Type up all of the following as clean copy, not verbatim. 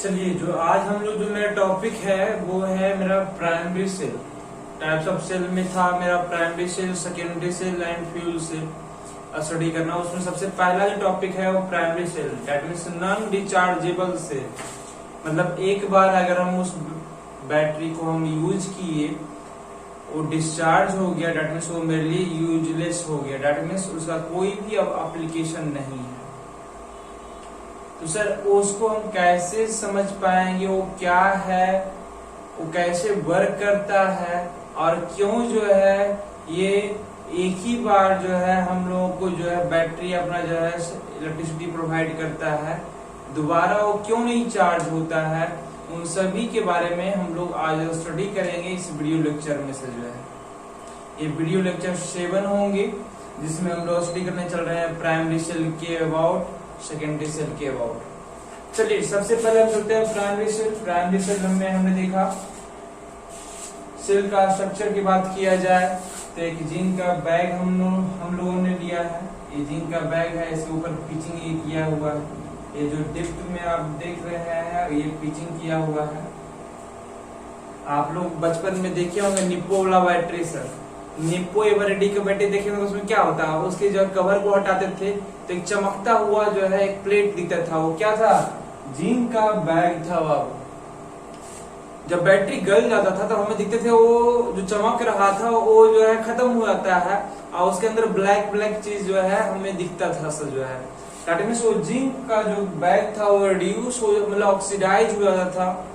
चलिए, जो आज हम लोग जो मेरा टॉपिक है वो है मेरा primary cell. Types of cell में था मेरा primary cell, secondary cell and fuel cell study करना। उसमें सबसे पहला जो टॉपिक है वो primary cell, that means non dischargeable cell. मतलब एक बार अगर हम उस बैटरी को हम यूज किए, वो डिस्चार्ज हो गया, दैट मीन्स वो मेरे लिए यूजलेस हो गया, दैट मीन्स उसका कोई भी अब एप्लीकेशन नहीं है। तो सर उसको हम कैसे समझ पाएंगे, वो क्या है, वो कैसे वर्क करता है और क्यों जो है ये एक ही बार जो है हम लोगों को जो है बैटरी अपना जो है इलेक्ट्रिसिटी प्रोवाइड करता है, दोबारा वो क्यों नहीं चार्ज होता है, उन सभी के बारे में हम लोग आज स्टडी करेंगे इस वीडियो लेक्चर में से जो है। ये वीडियो लेक्चर 7 होंगे जिसमें हम लोग स्टडी करने चल रहे हैं प्राइमरी सेल के अबाउट, सेकेंडरी सेल के अबाउट। चलिए सबसे पहले हम चलते हैं प्राइमरी सेल। प्राइमरी सेल में हमने देखा सेल का स्ट्रक्चर की बात किया जाए तो एक जिंक का बैग हम लोगों ने लिया है। ये जिंक का बैग है, इसके ऊपर पिचिंग ये किया हुआ है। ये जो डिप्थ में आप देख रहे हैं ये पिचिंग किया हुआ है। आप लोग बचपन में देखे होंगे निप्पो वाला बैटरी। सर निप्पो एवरेडी के बैटरी देखे होंगे, उसमें क्या होता है, उसके जब कवर को हटाते थे तो एक चमकता हुआ जो है एक प्लेट दिखता था, वो क्या था, जिंक का बैग था। बाबू जब बैटरी गल जाता था तो हमें दिखते थे वो जो चमक रहा था वो जो है खत्म हो जाता है और उसके अंदर ब्लैक ब्लैक चीज जो है हमें दिखता था। सर जो है दैट मींस वो जिंक का जो बैग था वो रिड्यूस हो, मतलब ऑक्सीडाइज हो जाता था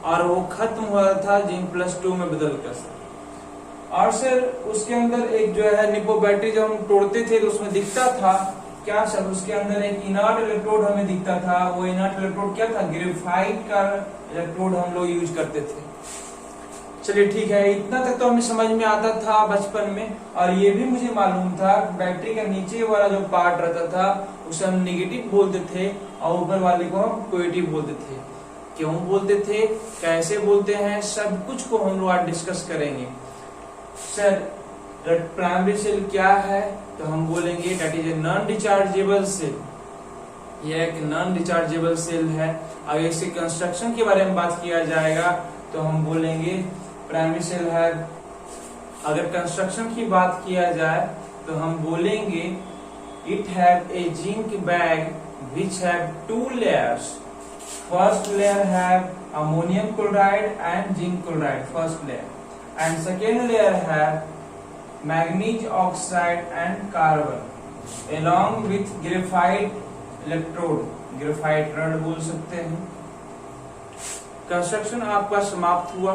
और वो खत्म हो जाता था जिंक +2 में बदल कर। और सर उसके अंदर एक जो है निप्पो बैटरी जब हम तोड़ते थे तो उसमें दिखता था क्या सर, उसके अंदर एक इनर्ट इलेक्ट्रोड हमें दिखता था। वो इनर्ट इलेक्ट्रोड क्या था, ग्रेफाइट का इलेक्ट्रोड हम लोग यूज करते थे। चलिए ठीक है, इतना तक तो हमें समझ में आता था बचपन में। और ये भी मुझे मालूम था बैटरी का नीचे वाला जो पार्ट रहता था उसे हम नेगेटिव बोलते थे और ऊपर वाले को हम पॉजिटिव बोलते थे। क्यों बोलते थे, कैसे बोलते हैं, सब कुछ को हम लोग आज डिस्कस करेंगे। सर प्राइमरी सेल क्या है, तो हम बोलेंगे that is a non dischargeable cell. यह एक नॉन डिस्चार्जेबल सेल है। अगर इसके कंस्ट्रक्शन के बारे में बात किया जाएगा तो हम बोलेंगे प्राइमरी सेल है। अगर कंस्ट्रक्शन की बात किया जाए तो हम बोलेंगे it have a zinc bag which have 2 layers. First layer have ammonium chloride and zinc chloride, first layer, and second layer have manganese oxide and carbon along with graphite electrode, graphite rod बोल सकते हैं। Construction आपका समाप्त हुआ।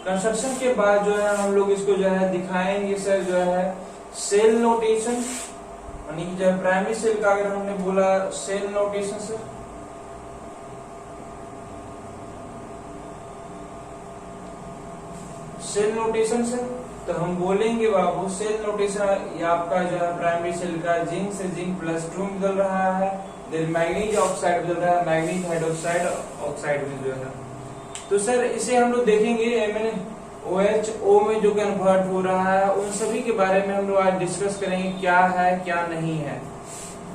Construction के बाद जो है हम लोग इसको जो है दिखाएंगे सर जो है सेल नोटेशन, यानी कि जो है प्राइमरी सेल का अगर हमने बोला cell notation sir, cell notation से तो हम बोलेंगे बाबू सेल नोटेशन ये आपका जो है प्राइमरी सेल का जिंक से जिंक +2 बदल रहा है, देन मैग्नीज ऑक्साइड बदल रहा है, मैग्नीज हाइड्रोक्साइड ऑक्साइड में जो है। तो सर इसे हम लोग देखेंगे MnOH में जो कन्वर्ट हो रहा है, उन सभी के बारे में हम लोग आज डिस्कस करेंगे क्या है क्या नहीं है,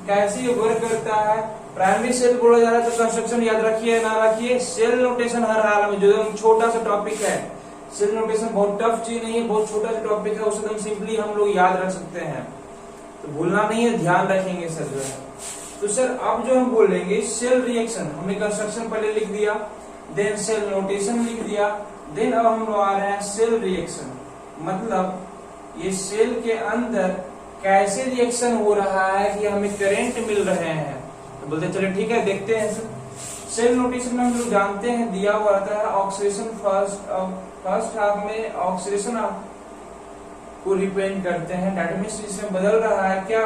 कैसे ये वर्क करता है। प्राइमरी सेल बोला जा रहा है तो कंस्ट्रक्शन याद रखिए ना रखिए, सेल नोटेशन हर हाल में, जो छोटा सा टॉपिक है, सेल नोटेशन बहुत टफ चीज नहीं है, बहुत छोटा सा टॉपिक है, उसे एकदम सिंपली हम लोग याद रख सकते हैं, तो भूलना नहीं है, ध्यान रखेंगे सर जो है। तो सर अब जो हम बोलेंगे सेल रिएक्शन, हमने कंस्ट्रक्शन पहले लिख दिया, देन सेल नोटेशन लिख दिया, देन अब हम लोग आ रहे हैं सेल रिएक्शन। मतलब ये सेल के अंदर कैसे रिएक्शन हो रहा है कि हमें करंट मिल रहे हैं, तो बोलते चले ठीक है देखते हैं सर। सेल नोटेशन में हम लोग जानते हैं दिया हुआ रहता है ऑक्सीडेशन फर्स्ट हाफ में ऑक्सीडेशन को रिप्रेजेंट करते हैं, दैट मींस इसमें बदल रहा है क्या,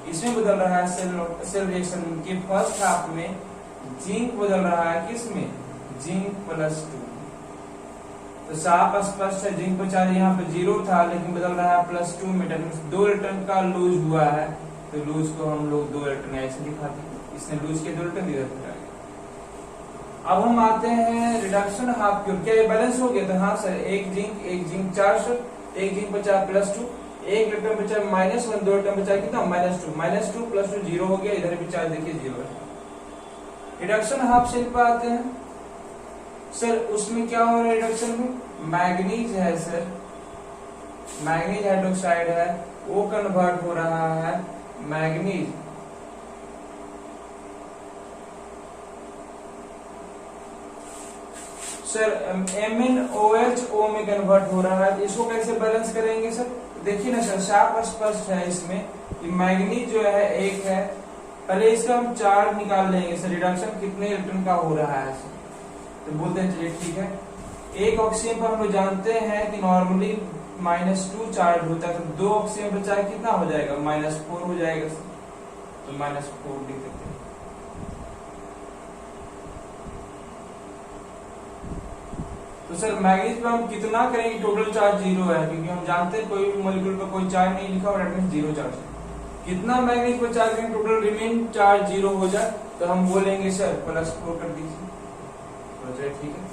इसमें बदल रहा है सेल रिएक्शन के फर्स्ट हाफ में जिंक बदल रहा है किसमें, जिंक +2। तो साफ स्पष्ट है, जिंक पर चार्ज यहाँ पे 0 था लेकिन बदल रहा है +2 में, दैट मींस 2 इलेक्ट्रॉन का लूज हुआ है, तो लूज को हम लोग 2 इलेक्ट्रॉन ऐसे दिखाते हैं, इसने लूज के 2 इलेक्ट्रॉन दिया था। अब हम आते हैं रिडक्शन हाफ क्यूब, क्या ये बैलेंस हो गया था, हाँ सर, एक जिंक 4 सर, एक जिंक बचा +2, एक इलेक्ट्रॉन बचा -1, 2 इलेक्ट्रॉन बचा कितना -2 +2 0 हो गया, इधर भी चार्ज देखिए 0 है। रिडक्शन हाफ सेल पर आते हैं सर उसमें क्या हो रहा है रिडक्शन में, मैग्नीज है सर, मैग्नीज हाइड्रोक्साइड है, वो कन्वर्ट हो रहा है मैग्नीज सर MnOH में कन्वर्ट हो रहा है। इसको कैसे बैलेंस करेंगे सर, देखिए ना सर, साफ स्पष्ट है इसमें कि मैग्नीज जो है एक है, पहले इसका हम चार्ज निकाल लेंगे सर, रिडक्शन कितने इलेक्ट्रॉन का हो रहा है सर, तो बोलते हैं चलिए ठीक है। एक ऑक्सीजन पर हम लोग जानते हैं कि नॉर्मली -2 चार्ज होता है, तो 2 ऑक्सीजन पर चार्ज कितना हो जाएगा, -4 हो जाएगा सर, तो -4 लिख देते हैं। तो सर मैग्नीज पे हम कितना करेंगे, टोटल चार्ज 0 है, क्योंकि हम जानते हैं कोई भी मॉलिक्यूल पर कोई चार्ज नहीं लिखा और दैट मींस 0 चार्ज है। कितना मैग्नीज पर चार्ज करेंगे, टोटल रिमेन चार्ज 0 हो जाए, तो हम बोलेंगे सर +4 कर दीजिए, तो ठीक है।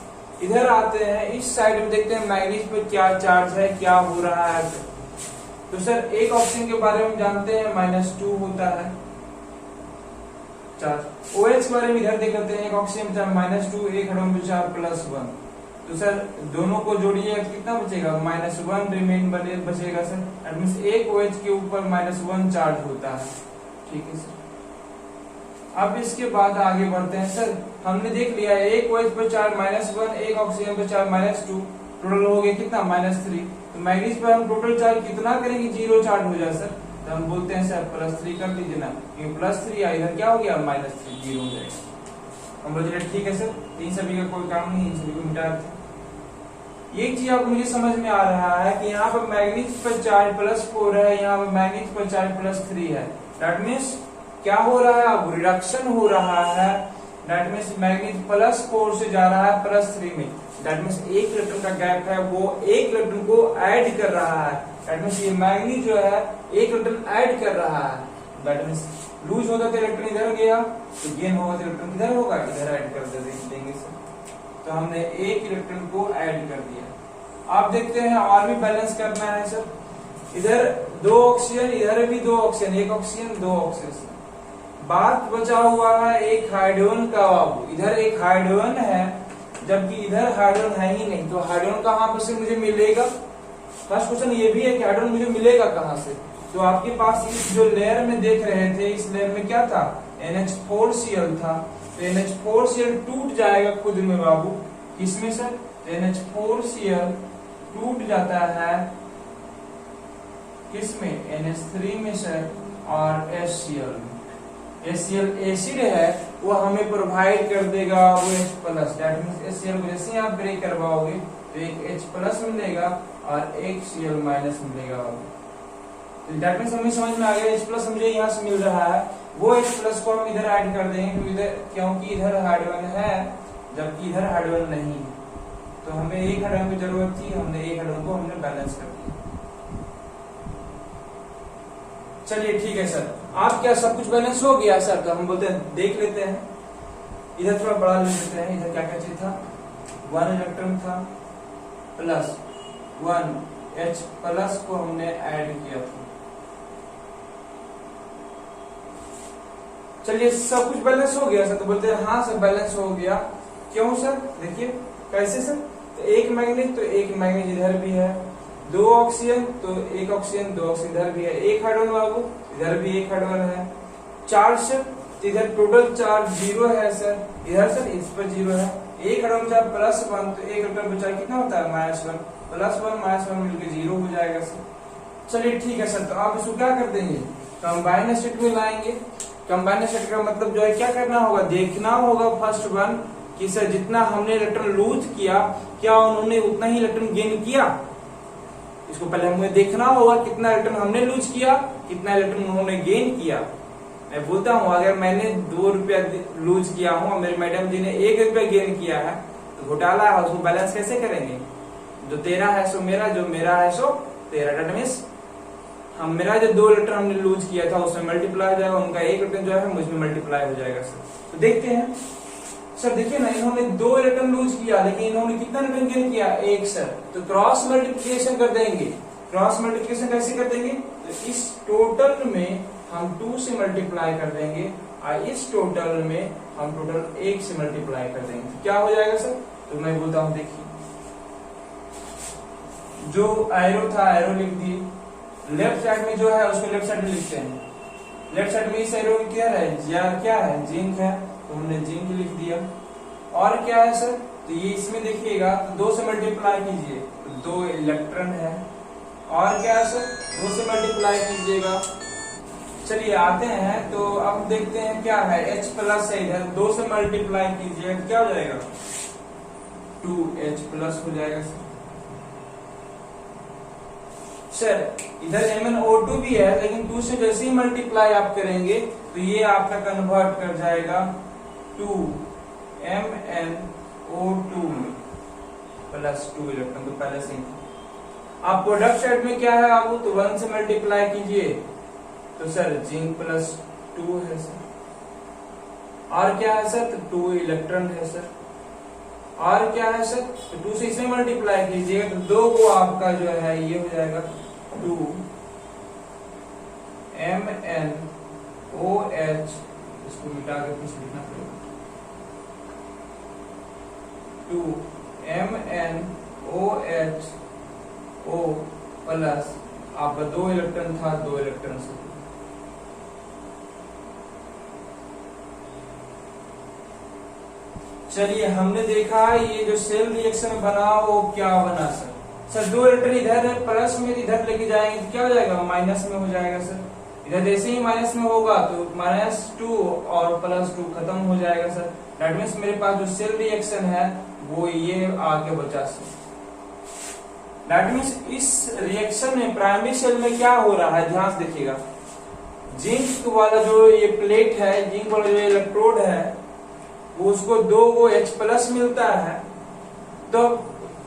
इधर आते हैं, इस साइड में देखते हैं मैग्नीज पे क्या चार्ज है, क्या हो रहा है। तो सर एक ऑक्सीजन के बारे में जानते हैं -2 होता है चार्ज। OH के बारे में इधर देख लेते हैं, एक ऑक्सीजन -2, एक हाइड्रोजन पे चार्ज +1, तो सर दोनों को जोड़िए कितना बचेगा, -1 रिमेन बचेगा सर, दैट मींस एक OH के ऊपर -1 चार्ज होता है, ठीक है सर। अब इसके बाद आगे बढ़ते हैं सर, हमने देख लिया एक OH पर चार्ज -1, एक ऑक्सीजन पर चार्ज -2, टोटल हो गया कितना, -3। तो मैग्नीज पर हम टोटल चार्ज कितना करेंगे, 0 चार्ज हो जाए सर, तो हम बोलते हैं सर +3 कर दीजिए ना, क्योंकि +3 इधर क्या हो गया, -3, 0 हो जाएगा। हम बोलते हैं ठीक है सर, इन सभी का कोई काम नहीं, इन सभी को मिटा देते। एक चीज आपको मुझे समझ में आ रहा है कि यहाँ पर मैग्नीज पर चार्ज +4 है, यहाँ पर मैग्नीज पर चार्ज +3 है, दैट मीन्स क्या हो रहा है, अब रिडक्शन हो रहा है, दैट मीन्स मैग्नीज +4 से जा रहा है +3 में, दैट मीन्स एक इलेक्ट्रॉन का गैप है, वो एक इलेक्ट्रॉन को ऐड कर रहा है, दैट मीन्स ये मैग्नीज जो है एक इलेक्ट्रॉन ऐड कर रहा है, दैट मीन्स लूज होता तो इलेक्ट्रॉन इधर गया, तो गेन होगा तो इलेक्ट्रॉन किधर होगा, इधर ऐड कर देंगे सर, तो हमने एक इलेक्ट्रॉन को ऐड कर दिया। आप देखते हैं और भी बैलेंस करना है सर, इधर 2 ऑक्सीजन, इधर भी 2 ऑक्सीजन, एक ऑक्सीजन 2 ऑक्सीजन, बात बचा हुआ है एक हाइड्रोजन का बाबू, इधर एक हाइड्रोजन है, जबकि इधर हाइड्रोजन है ही नहीं, तो हाइड्रोजन कहाँ पर से मुझे मिलेगा, फर्स्ट क्वेश्चन ये भी है कि हाइड्रोजन मुझे मिलेगा कहाँ से। तो आपके पास इस जो लेयर में देख रहे थे, इस लेयर में क्या था, NH4Cl था, तो NH4Cl टूट जाएगा खुद में बाबू, किसमें सर, NH4Cl टूट जाता है किसमें, NH3 में सर, और HCl में। HCl एसिड है, वो हमें प्रोवाइड कर देगा वो H+, दैट मींस HCl को जैसे आप ब्रेक करवाओगे तो एक H+ मिलेगा और एक Cl- मिलेगा, तो दैट मींस हमें समझ में आ गया, H+ मुझे यहाँ से मिल रहा है, वो H+ को हम इधर ऐड कर देंगे, क्योंकि इधर हाइड्रोजन है जबकि इधर हाइड्रोजन नहीं है, तो हमें एक हाइड्रोजन की जरूरत थी, हमने एक हाइड्रोजन को हमने बैलेंस कर दिया। चलिए ठीक है सर, आप क्या सब कुछ बैलेंस हो गया सर, तो हम बोलते हैं देख लेते हैं, इधर थोड़ा बड़ा ले लेते हैं, इधर क्या क्या चीज था, 1 इलेक्ट्रॉन था +1 H+ को हमने ऐड किया था। चलिए सब कुछ बैलेंस हो गया सर, तो बोलते हैं हाँ सर बैलेंस हो गया, क्यों सर, देखिए कैसे सर, तो एक मैग्नीज तो एक मैग्नीज इधर भी है, 2 ऑक्सीजन तो एक ऑक्सीजन 2 ऑक्सीजन इधर भी है, एक हाइड्रोजन बाबू इधर भी एक हाइड्रोजन है, चार्ज सर इधर टोटल चार्ज 0 है सर, इधर सर इस पर 0 है, एक हाइड्रोजन चार्ज +1 तो एक इलेक्ट्रॉन बचा कितना होता है, -1, +1 मिलकर 0 हो जाएगा सर। चलिए ठीक है सर, तो आप इसको क्या कर देंगे, कंबाइन स्टेट में लाएंगे। कंबाइन स्टेट का मतलब जो है क्या करना होगा, देखना होगा फर्स्ट वन कि सर जितना हमने इलेक्ट्रॉन लूज किया क्या उन्होंने उतना ही इलेक्ट्रॉन गेन किया, इसको पहले हमें देखना होगा कितना इलेक्ट्रॉन हमने लूज किया, कितना इलेक्ट्रॉन उन्होंने गेन किया। मैं बोलता हूँ अगर मैंने 2 रुपया लूज किया हूँ, मेरे मैडम जी ने 1 रुपया गेन किया है, तो घोटाला है, उसको बैलेंस कैसे करेंगे, जो तेरा है सो मेरा, जो मेरा है सो तेरा, दैट मींस हम मेरा जो 2 इलेक्ट्रॉन हमने लूज किया था उसमें मल्टीप्लाई हो जाएगा, उनका 1 इलेक्ट्रॉन जो है मुझमें मल्टीप्लाई हो जाएगा सर। तो देखते हैं सर, देखिए ना इन्होंने 2 इलेक्ट्रॉन लूज किया, लेकिन इन्होंने कितना इलेक्ट्रॉन गेन किया, 1 सर, तो क्रॉस मल्टीप्लिकेशन कर देंगे। क्रॉस मल्टीप्लिकेशन कैसे कर देंगे, तो इस टोटल में हम 2 से मल्टीप्लाई कर देंगे और इस टोटल में हम टोटल 1 से मल्टीप्लाई कर देंगे, तो क्या हो जाएगा सर, तो मैं बोलता हूँ देखिए, जो एरो था एरो लिख दिए, लेफ्ट साइड में जो है उसको लेफ्ट साइड में लिखते हैं। लेफ्ट साइड में इस एरो में क्या है, क्या है, जिंक है, तो हमने जिंक लिख दिया। और क्या है सर, तो ये इसमें देखिएगा तो 2 से मल्टीप्लाई कीजिए तो 2 इलेक्ट्रॉन है। और क्या है सर, 2 से मल्टीप्लाई कीजिएगा। चलिए आते हैं तो अब देखते हैं क्या है, H प्लस है इधर, 2 से मल्टीप्लाई कीजिए क्या हो जाएगा, 2H प्लस हो जाएगा सर। इधर MnO2 भी है, लेकिन 2 से जैसे ही मल्टीप्लाई आप करेंगे तो ये आपका कन्वर्ट कर जाएगा 2MnO2 में प्लस 2 इलेक्ट्रॉन, तो पहले से ही आप प्रोडक्ट साइड में क्या है आपको, तो 1 से मल्टीप्लाई कीजिए तो सर जिंक प्लस 2 है सर। और क्या है सर, तो 2 इलेक्ट्रॉन है सर। और क्या है सर, तो 2 से इसे मल्टीप्लाई कीजिएगा तो 2 को आपका जो है ये हो जाएगा 2MnOH, इसको मिटा के कुछ लिखना पड़ेगा, 2MnOHO प्लस आपका 2 इलेक्ट्रॉन था, 2 इलेक्ट्रॉन से। चलिए हमने देखा ये जो सेल रिएक्शन बना वो क्या बना सर। सर 2 इलेक्ट्रॉन इधर है, प्लस में इधर लेके जाएंगे तो क्या हो जाएगा, माइनस में हो जाएगा सर। इधर जैसे ही माइनस में होगा तो -2 और +2 खत्म हो जाएगा सर। दैट मीन्स मेरे पास जो सेल रिएक्शन है वो ये आगे बचा सर। दैट मीन्स इस रिएक्शन में प्राइमरी सेल में क्या हो रहा है, ध्यान से देखिएगा। जिंक वाला जो ये प्लेट है, जिंक वाला जो इलेक्ट्रोड है, उसको 2 को H प्लस मिलता है, तो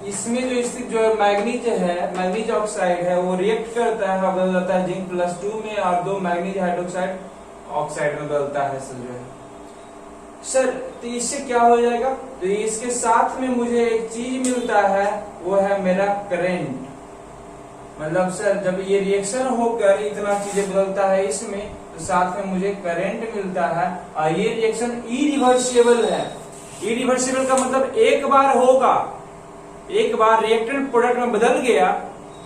इसमें जो स्थित जो मैग्नीज है, मैग्नीज ऑक्साइड है, वो रिएक्ट करता है, बदल जाता है जिंक +2 में और 2 मैग्नीज हाइड्रोक्साइड ऑक्साइड में बदलता है सर जो है सर। तो इससे क्या हो जाएगा, तो इसके साथ में मुझे एक चीज मिलता है, वो है मेरा करंट। मतलब सर जब ये रिएक्शन होकर इतना चीजें बदलता है इसमें, तो साथ में मुझे करंट मिलता है। और ये रिएक्शन इरिवर्सिबल है। इरिवर्सिबल का मतलब एक बार होगा, एक बार रिएक्टेंट प्रोडक्ट में बदल गया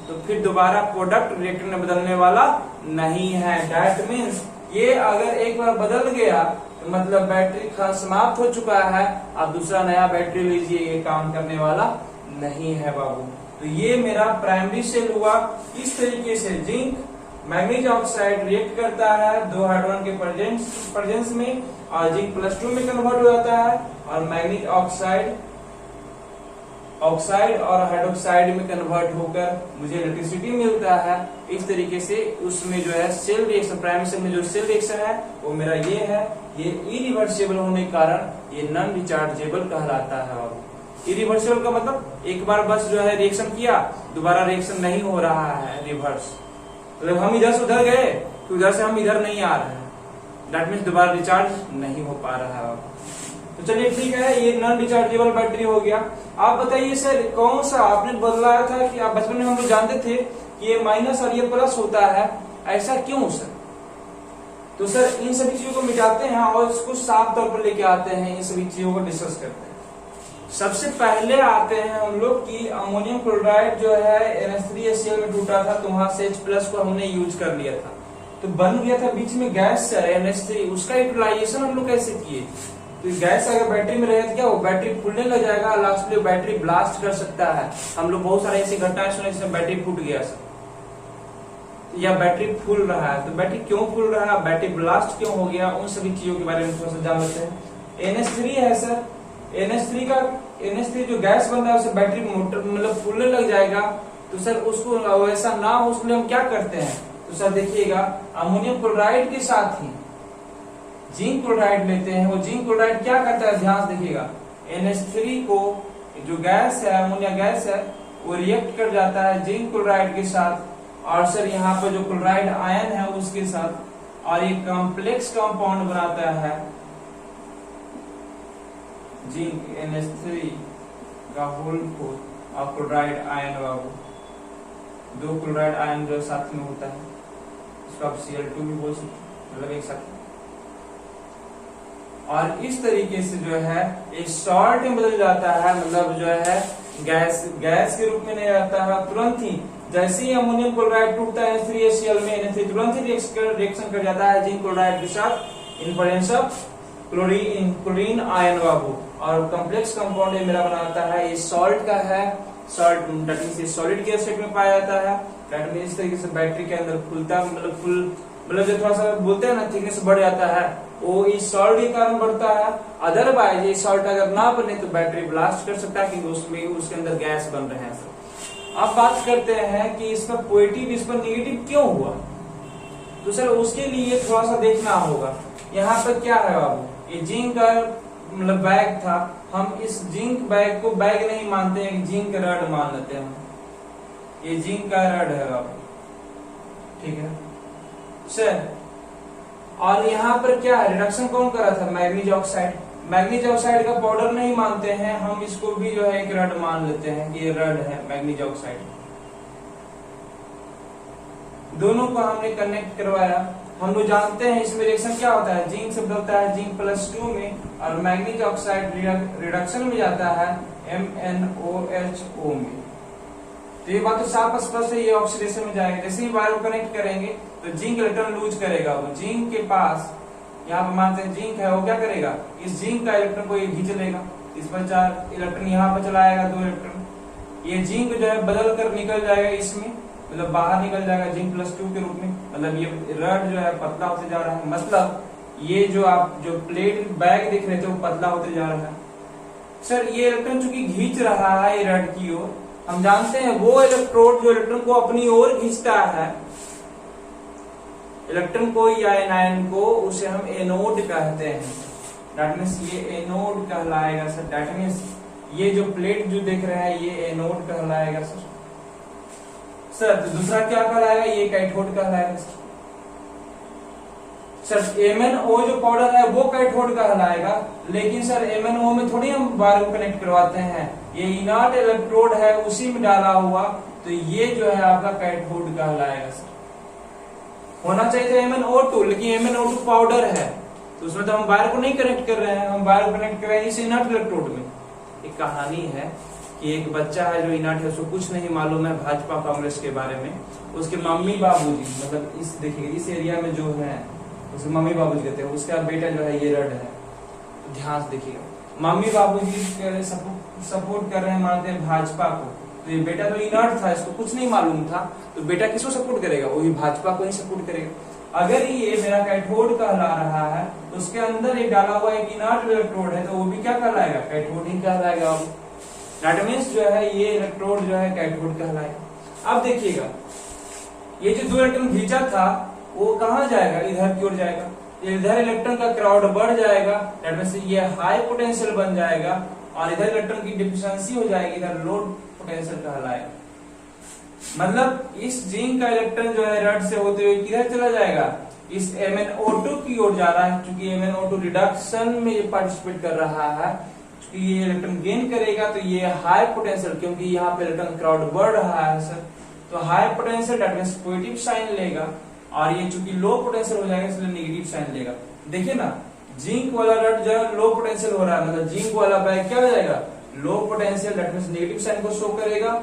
तो फिर दोबारा प्रोडक्ट रिएक्टेंट में बदलने वाला नहीं है। दैट मीन्स ये अगर एक बार बदल गया तो मतलब बैटरी समाप्त हो चुका है, आप दूसरा नया बैटरी लीजिए, ये काम करने वाला नहीं है बाबू। तो ये मेरा प्राइमरी सेल हुआ। इस तरीके से जिंक मैग्नीज ऑक्साइड रिएक्ट करता है 2 हाइड्रोजन के प्रेजेंस में, और जिंक +2 में कन्वर्ट हो जाता है, और मैग्नीज ऑक्साइड और हाइड्रोक्साइड में कन्वर्ट होकर मुझे इलेक्ट्रिसिटी मिलता है। इस तरीके से उसमें जो है सेल रिएक्शन, प्राइमरी सेल में जो सेल रिएक्शन है वो मेरा ये है। ये इरिवर्सिबल होने के कारण ये नॉन रिचार्जेबल कहलाता है बाबू। इरिवर्सिबल का मतलब एक बार बस जो है रिएक्शन किया, दोबारा रिएक्शन नहीं हो रहा है रिवर्स। मतलब हम इधर से उधर गए तो उधर से हम इधर नहीं आ रहे हैं, दैट मीन्स दोबारा रिचार्ज नहीं हो पा रहा है। तो चलिए ठीक है, ये नॉन रिचार्जेबल बैटरी हो गया। आप बताइए सर कौन सा आपने बदलाया था कि आप बचपन में हम लोग जानते थे कि ये माइनस और ये प्लस होता है, ऐसा क्यों सर? तो सर इन सभी चीजों को मिटाते हैं और इसको साफ तौर पर लेके आते हैं, इन सभी चीजों को डिस्कस करते हैं। सबसे पहले आते हैं हम लोग की अमोनियम क्लोराइड जो है NH3HCl में टूटा था, तो वहां से H+ को हमने यूज कर लिया था, तो बन गया था बीच में गैस NH3। उसका यूटिलाइजेशन हम लोग कैसे किए? तो गैस अगर बैटरी में रहे तो क्या वो बैटरी फूलने लग जाएगा, लास्ट में बैटरी ब्लास्ट कर सकता है। हम लोग बहुत सारे ऐसी घटनाएं सुने जिसमें बैटरी फूट गया सर, या बैटरी फूल रहा है, तो बैटरी क्यों फूल रहा है, बैटरी ब्लास्ट क्यों हो गया, उन सभी चीजों के बारे में थोड़ा सा जान लेते हैं। NH3 है सर, NH3 जो गैस बन रहा है उससे बैटरी मोटर मतलब फूलने लग जाएगा, तो सर उसको वैसा ना हो उसके लिए हम क्या करते हैं? तो सर देखिएगा, अमोनियम क्लोराइड के साथ ही जिंक क्लोराइड लेते हैं। वो जिंक क्लोराइड क्या करता है, ध्यान से देखिएगा, NH3 को जो गैस है, अमोनिया गैस है, वो रिएक्ट कर जाता है जिंक क्लोराइड के साथ, और सर यहाँ पर जो क्लोराइड आयन है उसके साथ, और ये कॉम्प्लेक्स कंपाउंड बनाता है जिंक NH3 का होल 4 और क्लोराइड आयन बाबू, 2 क्लोराइड आयन जो साथ में होता है, इसको आप Cl2 भी बोल सकते, मतलब एक साथ। और इस तरीके से जो है ये सॉल्ट में बदल जाता है, मतलब जो है गैस के रूप में नहीं रहता है। तुरंत ही जैसे ही अमोनियम क्लोराइड टूटता है NH3HCl में, NH3 तुरंत ही रिएक्शन कर जाता है जिंक क्लोराइड के साथ in presence of chlorine ion बाबू, और कॉम्प्लेक्स कंपाउंड ये मेरा बनाता है। ये सॉल्ट का है, सॉल्ट दैट मींस सॉलिड के स्टेट में पाया जाता है। दैट मींस इस तरीके से बैटरी के अंदर खुलता, मतलब जो थोड़ा सा बोलते हैं ना थिकनेस बढ़ जाता है, वो इस सॉल्ट के कारण बढ़ता है। अदरवाइज ये सॉल्ट अगर ना बने तो बैटरी ब्लास्ट कर सकता है, क्योंकि उसमें उसके अंदर गैस बन रहे हैं। अब बात करते हैं कि इसका पॉजिटिव इस पर नेगेटिव क्यों हुआ, तो सर उसके लिए थोड़ा सा देखना होगा। यहाँ पर क्या है बाबू, ये जिंक का मतलब बैग था, हम इस जिंक बैग को बैग नहीं मानते हैं, जिंक रड मान लेते हैं। ये जिंक का रड है बाबू, ठीक है सर। और यहाँ पर क्या है, रिडक्शन कौन कर रहा था, मैग्नीज ऑक्साइड। मैग्नीज ऑक्साइड का पाउडर नहीं मानते हैं हम, इसको भी जो है एक रड मान लेते हैं कि ये रड है मैग्नीज ऑक्साइड। दोनों को हमने कनेक्ट करवाया। हम लोग जानते हैं इसमें रिएक्शन क्या होता है, जिंक से बदलता है जिंक +2 में, और मैग्नीज ऑक्साइड रिडक्शन में जाता है MnOHO में। तो ये बात तो साफ स्पष्ट है, ये ऑक्सीडेशन में जाएगा। जैसे ही वायर को कनेक्ट करेंगे तो जिंक इलेक्ट्रॉन लूज करेगा। वो जिंक के पास यहाँ पर मानते हैं जिंक है, वो क्या करेगा, इस जिंक का इलेक्ट्रॉन को ये खींच लेगा, इस पर 4 इलेक्ट्रॉन यहाँ पर चला आएगा, 2 इलेक्ट्रॉन। ये जिंक जो है बदल कर निकल जाएगा इसमें, मतलब बाहर निकल जाएगा जिंक +2 के रूप में। मतलब ये रड जो है पतला होते जा रहा है, मतलब ये जो आप जो प्लेट बैग देख रहे थे वो पतला होते जा रहा है। सर ये इलेक्ट्रॉन चूंकि खींच रहा है ये रड की ओर, हम जानते हैं वो इलेक्ट्रोड जो इलेक्ट्रॉन को अपनी ओर खींचता है, इलेक्ट्रॉन को या एनायन को, उसे हम एनोड कहते हैं। दैट मींस ये एनोड कहलाएगा सर। दैट मींस ये जो प्लेट जो देख रहे हैं ये एनोड कहलाएगा सर। सर तो दूसरा क्या कहलाएगा, ये कैथोड कहलाएगा सर। सर MnO जो पाउडर है वो कैथोड कहलाएगा, लेकिन सर MnO में थोड़ी हम वायर को कनेक्ट करवाते हैं, ये इनर्ट इलेक्ट्रोड है उसी में डाला हुआ, तो ये जो है आपका कैथोड कहलाएगा सर। होना चाहिए था MnO2, लेकिन MnO2 पाउडर है तो उसमें तो हम वायर को नहीं कनेक्ट कर रहे हैं, हम वायर को कनेक्ट कर रहे हैं इस इनर्ट इलेक्ट्रोड में। एक कहानी है कि एक बच्चा है जो इनर्ट है, उसको कुछ नहीं मालूम है भाजपा कांग्रेस के बारे में। उसके मम्मी बाबूजी, मतलब इस देखिए इस एरिया में जो है उसके मम्मी बाबूजी कहते हैं, उसका बेटा जो है ये रड है। तो ध्यान से देखिएगा, मम्मी बाबूजी सपोर्ट कर रहे हैं, मानते हैं भाजपा को। तो ये बेटा तो इनर्ट था, इसको कुछ नहीं मालूम था, तो बेटा किसको सपोर्ट करेगा, वही भाजपा को ही सपोर्ट करेगा। अगर ये मेरा कैथोड कहला रहा है तो उसके अंदर एक डाला हुआ एक इनर्ट इलेक्ट्रोड है, तो वो भी क्या कहलाएगा, कैथोड ही कहलाएगा। दैट मींस जो है ये इलेक्ट्रोड जो है कैथोड कहलाएगा। अब देखिएगा ये जो 2 इलेक्ट्रॉन खींचा था वो कहाँ जाएगा, इधर की ओर जाएगा, इधर इलेक्ट्रॉन का क्राउड बढ़ जाएगा, दैट मींस ये हाई पोटेंशियल बन जाएगा, और इधर इलेक्ट्रॉन की डिफिशिएंसी हो जाएगी, इधर लो पोटेंशियल कहलाएगा। मतलब इस जिंक का इलेक्ट्रॉन जो है रड से होते हुए किधर चला जाएगा, इस MnO2 की ओर जा रहा है, क्योंकि MnO2 रिडक्शन में ये पार्टिसिपेट कर रहा है। क्योंकि ये इलेक्ट्रॉन गेन करेगा तो ये हाई पोटेंशियल, क्योंकि यहाँ पे इलेक्ट्रॉन क्राउड बढ़ रहा है सर, तो high potential that means positive sign लेगा, और ये चूंकि लो पोटेंशियल हो जाएगा इसलिए नेगेटिव साइन लेगा। देखिए ना, जिंक वाला रड जो है लो पोटेंशियल हो रहा है, मतलब जिंक वाला बैग क्या हो जाएगा, low potential, that means negative sign को शो करेगा।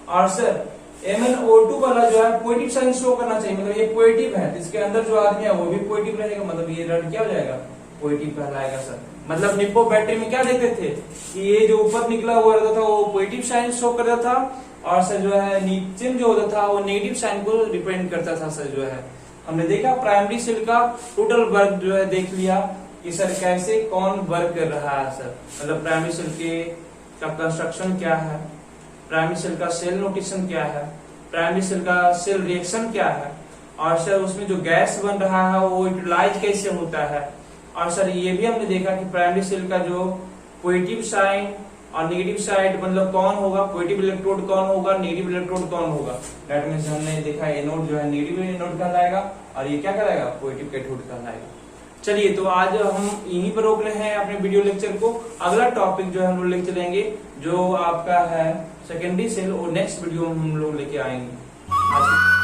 और सर MnO2 वाला जो है पॉजिटिव साइन शो करना चाहिए, मतलब ये पॉजिटिव है, इसके अंदर जो आदमी है वो भी पॉजिटिव रहेगा, मतलब ये रड क्या हो जाएगा, पॉजिटिव कहलाएगा सर। मतलब निप्पो बैटरी में क्या देखते थे कि ये जो ऊपर निकला हुआ रहता था वो पॉजिटिव साइन शो करता था, और सर जो है नीचे जो होता था वो नेगेटिव साइन को रिप्रेजेंट करता था। सर जो है हमने देखा प्राइमरी सेल का टोटल वर्क जो है देख लिया कि सर कैसे कौन वर्क कर रहा है सर, मतलब प्राइमरी सेल के का कंस्ट्रक्शन क्या है, प्राइमरी सेल का सेल नोटेशन क्या है, प्राइमरी सेल का सेल रिएक्शन क्या है, और सर उसमें जो गैस बन रहा है वो यूटिलाइज कैसे होता है। और सर ये भी हमने देखा कि प्राइमरी सेल का जो पॉजिटिव साइन और नेगेटिव साइड मतलब कौन होगा, पॉजिटिव इलेक्ट्रोड कौन होगा, नेगेटिव इलेक्ट्रोड कौन होगा। दैट मींस हमने देखा एनोड जो है नेगेटिव एनोड कहलाएगा, और ये क्या कहलाएगा, पॉजिटिव कैथोड कहलाएगा। चलिए तो आज हम यहीं पर रोक रहे हैं अपने वीडियो लेक्चर को। अगला टॉपिक जो है हम लोग लेके चलेंगे जो आपका है सेकेंडरी सेल, और नेक्स्ट वीडियो में हम लोग लेके आएंगे।